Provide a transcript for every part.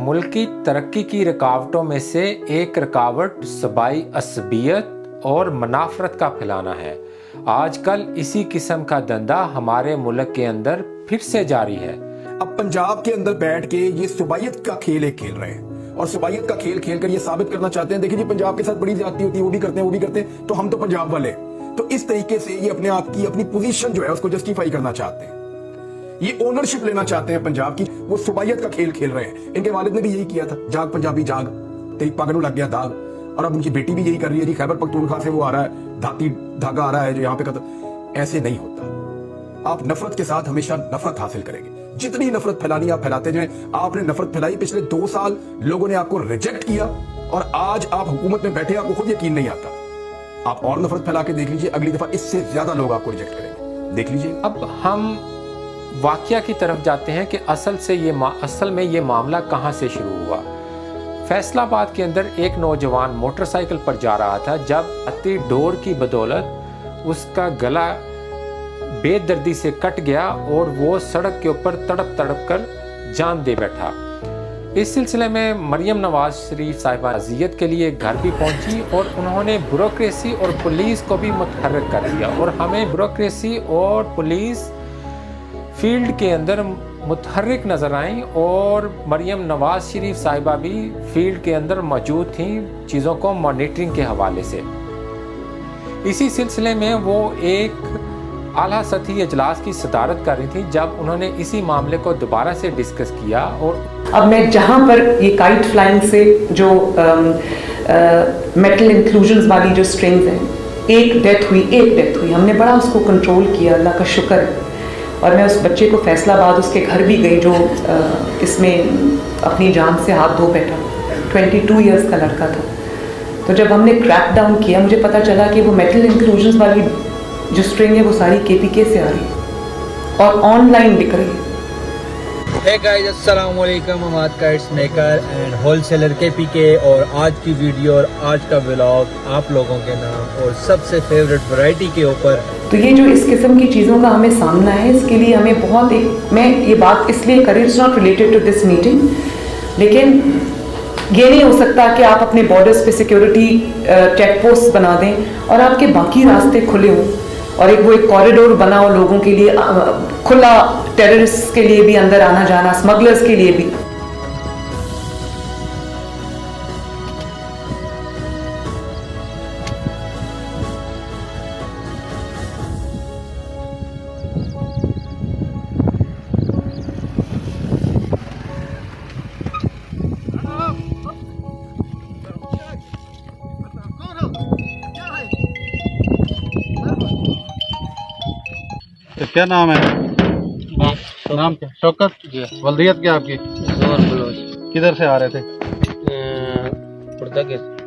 मुल्क की तरक्की की रुकावटों में से एक रुकावट सबाई असबियत और मनाफरत का फैलाना है। आजकल इसी किस्म का धंधा हमारे मुल्क के अंदर फिर से जारी है। अब पंजाब के अंदर बैठ के ये सुबाइयत का खेल एक खेल रहे हैं और सुबाइयत का खेल खेल कर ये साबित करना चाहते हैं, देखिए जी पंजाब के साथ बड़ी ज्यादती होती है, वो भी करते हैं, तो हम तो पंजाब वाले। तो इस तरीके से ये अपने आप की अपनी पोजीशन जो है उसको जस्टिफाई करना चाहते हैं, ये ओनरशिप लेना चाहते हैं पंजाब की। वो सुबाइयत का खेल खेल रहे हैं। इनके वालिद ने भी यही किया था, जाग पंजाबी जाग, तेरी पगड़ू लग गया दाग। और अब उनकी बेटी भी यही कर रही है जी, खैबर पख्तूनख्वा से वो आ रहा है, धाती धागा आ रहा है जो यहाँ पे ऐसे नहीं होता। आप नफरत के साथ हमेशा नफरत हासिल करेंगे। जितनी नफरत फैलानी आप फैलाते जाएं। आपने नफरत फैलाई, पिछले 2 साल लोगों ने आपको रिजेक्ट किया और आज आप हुकूमत में बैठे, आपको खुद यकीन नहीं आता। आप और नफरत फैला के देख लीजिए, अगली दफा इससे ज्यादा लोग आपको रिजेक्ट करेंगे, देख लीजिए। अब हम वाकया की तरफ जाते हैं कि असल में ये मामला कहाँ से शुरू हुआ। फैसलाबाद के अंदर एक नौजवान मोटरसाइकिल पर जा रहा था जब अति डोर की बदौलत उसका गला बेदर्दी से कट गया और वो सड़क के ऊपर तड़प तड़प कर जान दे बैठा। इस सिलसिले में मरियम नवाज शरीफ साहिबा अजियत के लिए घर भी पहुंची और उन्होंने ब्यूरोक्रेसी और पुलिस को भी मुतहर्रिक कर दिया और हमें ब्यूरोक्रेसी और पुलिस फील्ड के अंदर मुतहर्रिक नज़र आई और मरियम नवाज शरीफ साहिबा भी फील्ड के अंदर मौजूद थी चीज़ों को मॉनिटरिंग के हवाले से। इसी सिलसिले में वो एक आला सतही इजलास की सदारत कर रही थी जब उन्होंने इसी मामले को दोबारा से डिस्कस किया। और अब मैं जहाँ पर ये काइट फ्लाइंग से जो मेटल इंक्लूजन्स वाली जो स्ट्रिंग्स हैं, एक डेथ हुई, हमने बड़ा उसको कंट्रोल किया, अल्लाह का शुक्र है। और मैं उस बच्चे को फैसलाबाद उसके घर भी गई जो इसमें अपनी जान से हाथ धो बैठा, 22 इयर्स का लड़का था। तो जब हमने क्रैक डाउन किया मुझे पता चला कि वो मेटल इंक्लूजन्स वाली जो स्ट्रिंग है वो सारी KPK से आ रही है और ऑनलाइन बिक रही है। Hey guys, अस्सलाम वालेकुम, Ahmad kites maker and wholesaler KPK। और आज की वीडियो और आज का व्लॉग आप लोगों के नाम और सबसे फेवरेट वैरायटी के ऊपर। तो ये जो इस किस्म की चीज़ों का हमें सामना है, इसके लिए हमें बहुत मैं ये बात इसलिए करी, it's not related to this meeting, लेकिन ये नहीं हो सकता कि आप अपने बॉर्डर्स पे सिक्योरिटी चेक पोस्ट बना दें और आपके बाकी रास्ते खुले हों और एक कॉरिडोर बना हो लोगों के लिए खुला, टेररिस्ट के लिए भी अंदर आना जाना, स्मगलर्स के लिए भी। क्या नाम है? नाम क्या? शौकत। वल्दियत क्या आपकी? किधर से आ रहे थे?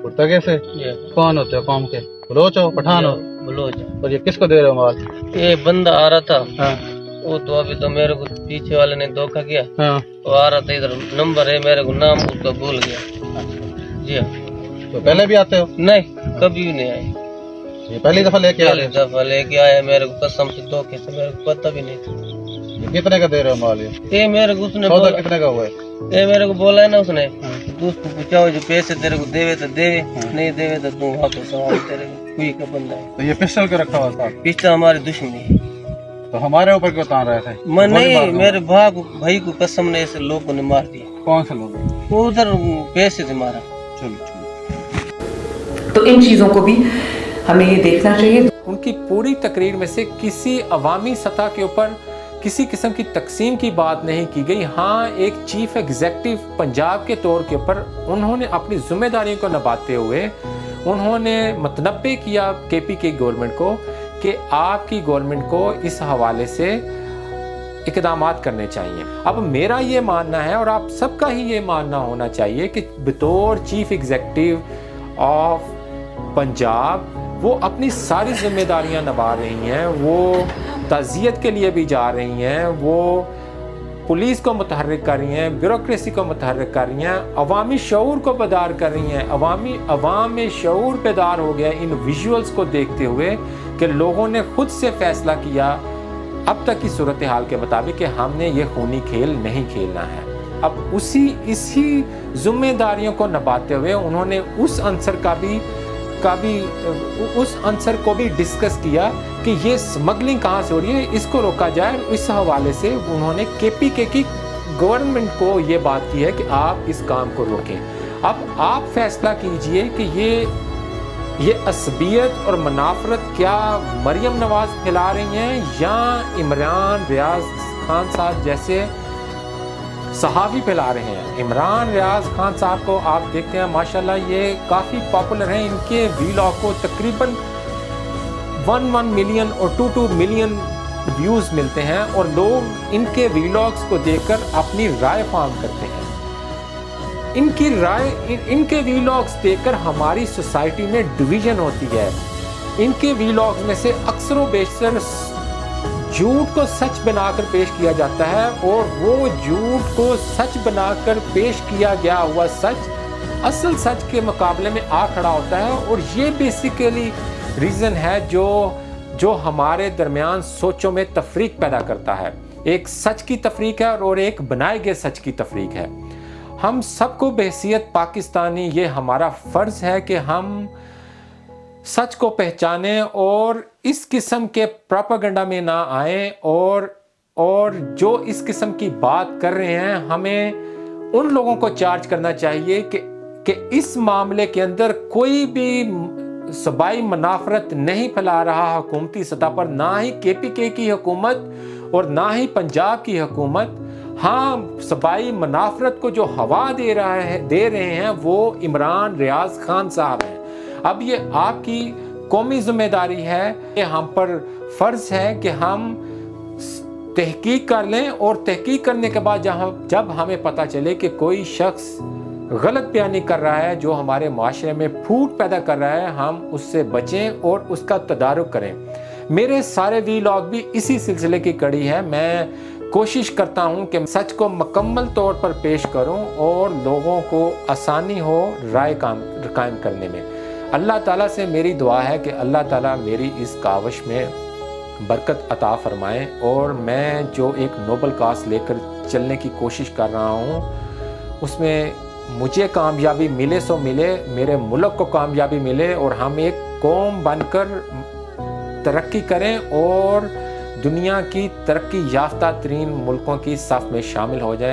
पुर्तगे से। कौन होते हो कौम के? बलोच हो पठान हो? बलोच। और ये किसको दे रहे हो माल? ये बंदा आ रहा था। हाँ। वो तो अभी तो मेरे को पीछे वाले ने धोखा किया। हाँ। वो आ रहा था, इधर नंबर है मेरे को, नाम उसका भूल गया। जी हाँ। तो पहले भी आते हो? नहीं, कभी भी नहीं आए। ये पहली दफा लेके आ रहे? दफा लेके आया, मेरे को कसम से धोखे से, मेरे को पता भी नहीं था। ये कितने का दे रहे हो माल? ये मेरे को उसने सौदा कितने का हुआ है? ये मेरे को बोला है ना उसने, तू उसको पूछा जो पैसे तेरे को देवे तो देवे, नहीं देवे तो तू वापस सवाल, तेरे कोई का बंदा है। तो ये पिस्टल के रखा हुआ था? पिस्टल हमारी दुश्मनी है। तो हमारे ऊपर क्यों तान रहे थे? मैं नहीं, मेरे भाई को कसम ने ऐसे लोगों ने मार दिया। कौन से लोग? वो उधर पैसे से मारा। तो इन चीज़ों को भी हमें ये देखना चाहिए। उनकी पूरी तकरीर में से किसी अवामी सतह के ऊपर किसी किस्म की तकसीम की बात नहीं की गई। हाँ, एक चीफ एग्जीक्यूटिव पंजाब के तौर के ऊपर उन्होंने अपनी जिम्मेदारियों को निभाते हुए उन्होंने मतनब्बे किया KPK गवर्नमेंट को कि आपकी गवर्नमेंट को इस हवाले से इक़दामात करने चाहिए। अब मेरा ये मानना है और आप सबका ही ये मानना होना चाहिए कि बतौर चीफ एग्जीक्यूटिव ऑफ पंजाब वो अपनी सारी जिम्मेदारियां निभा रही हैं। वो ताज़ियत के लिए भी जा रही हैं, वो पुलिस को मुतहर्रिक कर रही हैं, ब्यूरोक्रेसी को मुतहर्रिक कर रही हैं, अवामी शऊर को बेदार कर रही हैं। अवाम में शऊर बेदार हो गया इन विजुअल्स को देखते हुए कि लोगों ने खुद से फैसला किया अब तक की सूरत हाल के मुताबिक कि हमने ये खूनी खेल नहीं खेलना है। अब इसी जिम्मेदारियों को निभाते हुए उन्होंने उस आंसर को भी डिस्कस किया कि ये स्मगलिंग कहाँ से हो रही है, इसको रोका जाए। इस हवाले से उन्होंने KPK की गवर्नमेंट को ये बात की है कि आप इस काम को रोकें। अब आप फैसला कीजिए कि ये असबियत और मुनाफरत क्या मरियम नवाज फैला रही हैं या इमरान रियाज खान साहब जैसे सहाफ़ी फैला रहे हैं। इमरान रियाज खान साहब को आप देखते हैं माशाल्लाह ये काफ़ी पॉपुलर हैं, इनके वीलॉग को तकरीबन 1 मिलियन और 2 मिलियन व्यूज़ मिलते हैं और लोग इनके वीलॉग्स को देखकर अपनी राय फॉर्म करते हैं। इनके वीलॉग्स देखकर हमारी सोसाइटी में डिवीज़न होती है। इनके वीलॉग्स में से अक्सर व बेशतर झूठ को सच बनाकर पेश किया जाता है और वो झूठ को सच बनाकर पेश किया गया हुआ सच असल सच के मुकाबले में आ खड़ा होता है। और ये बेसिकली रीज़न है जो हमारे दरमियान सोचों में तफरीक पैदा करता है। एक सच की तफरीक है और एक बनाए गए सच की तफरीक है। हम सबको बहैसियत पाकिस्तानी ये हमारा फ़र्ज़ है कि हम सच को पहचानें और इस किस्म के प्रोपेगेंडा में ना आएं और जो इस किस्म की बात कर रहे हैं हमें उन लोगों को चार्ज करना चाहिए कि इस मामले के अंदर कोई भी सूबाई मुनाफरत नहीं फैला रहा हुकूमती सतह पर, ना ही KPK की हुकूमत और ना ही पंजाब की हुकूमत। हाँ, सूबाई मुनाफरत को जो हवा दे रहे हैं वो इमरान रियाज खान साहब हैं। अब ये आपकी कौमी जिम्मेदारी है कि हम पर फ़र्ज़ है कि हम तहकीक कर लें और तहकीक करने के बाद जब हमें पता चले कि कोई शख्स गलत बयानी कर रहा है जो हमारे माशरे में फूट पैदा कर रहा है, हम उससे बचें और उसका तदारुक करें। मेरे सारे वीलॉग भी इसी सिलसिले की कड़ी है। मैं कोशिश करता हूं कि सच को मुकम्मल तौर पर पेश करूं और लोगों को आसानी हो राय कायम करने में। अल्लाह ताला से मेरी दुआ है कि अल्लाह ताला मेरी इस काविश में बरकत अता फरमाए और मैं जो एक नोबल काज लेकर चलने की कोशिश कर रहा हूँ उसमें मुझे कामयाबी मिले सो मिले, मेरे मुल्क को कामयाबी मिले और हम एक कौम बनकर तरक्की करें और दुनिया की तरक्की याफ्ता तरीन मुल्कों की सफ़ में शामिल हो जाएं।